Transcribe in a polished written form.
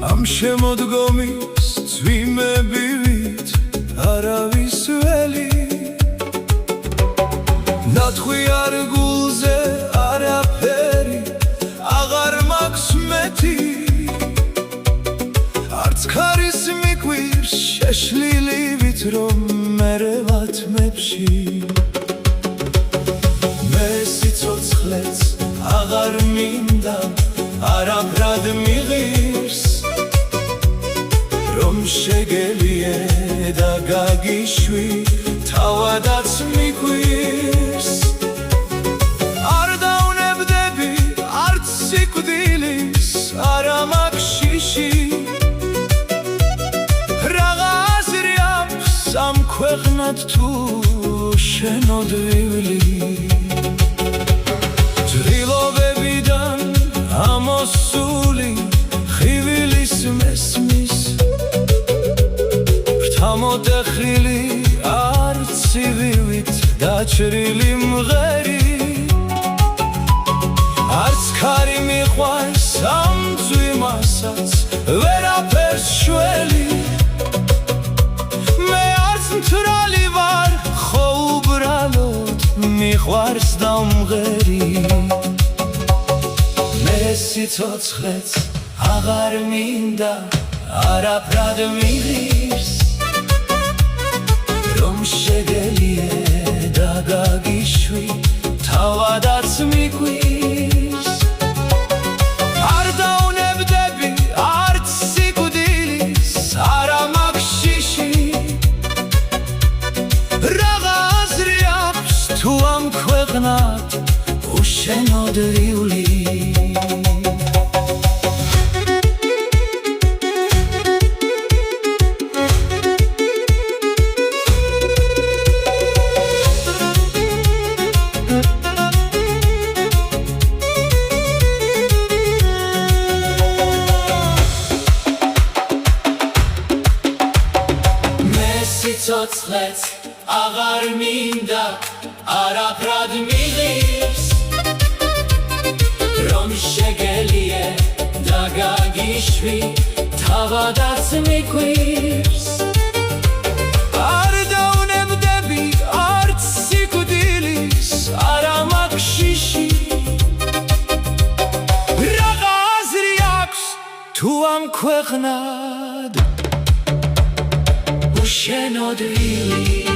Am შემოდგომის წვიმებივით არავის ველი ნათხვი არ გულზე არაფერი აღარ მაქვს მეტი არც ქარის მიკვირს შეშლილი ვიწრო მერე ვათმებში მე სიცოცხლეც აღარ მინდა არაფრად მიღირს რომ შეგელიე და გაგიშვი თავადაც მიგვირს არ დაუნებდები არც სიკვდილის არა მაქვს შიში რაღა აზრი აქვს ამ ქვეყნად თუ შენოდვილი ძილობებიდან ამოსული ხივილის მესმის ამოდეხრილი არცივივით დაჭრილი მღერი არც ქარი მიყვარს ამ წვიმასაც ვერაფერს შველი მე არც მთვრალი ვარ ხო უბრალოდ მიყვარს დამღერი მე სიცოცხლეც აღარ მინდა არაფრად მიღირს რომ შეგელიე და გაგიშვი თავადაც მიგვირს არ დაუნებდები არც სიკვდილის არა მაქვს შიში რაღა აზრი აქვს თუ ამ ქვეყნად უშენოდრიული სიცოცხლეც აღარ მინდა არაფრად მიღირს რომ შეგელიე და გაგიშვი თავადაც მიგვირს არ დაუნებდები არც სიკვდილის არა მაქვს შიში რაღა აზრი აქვს თუ ამ ქვეყნად შენოდვილი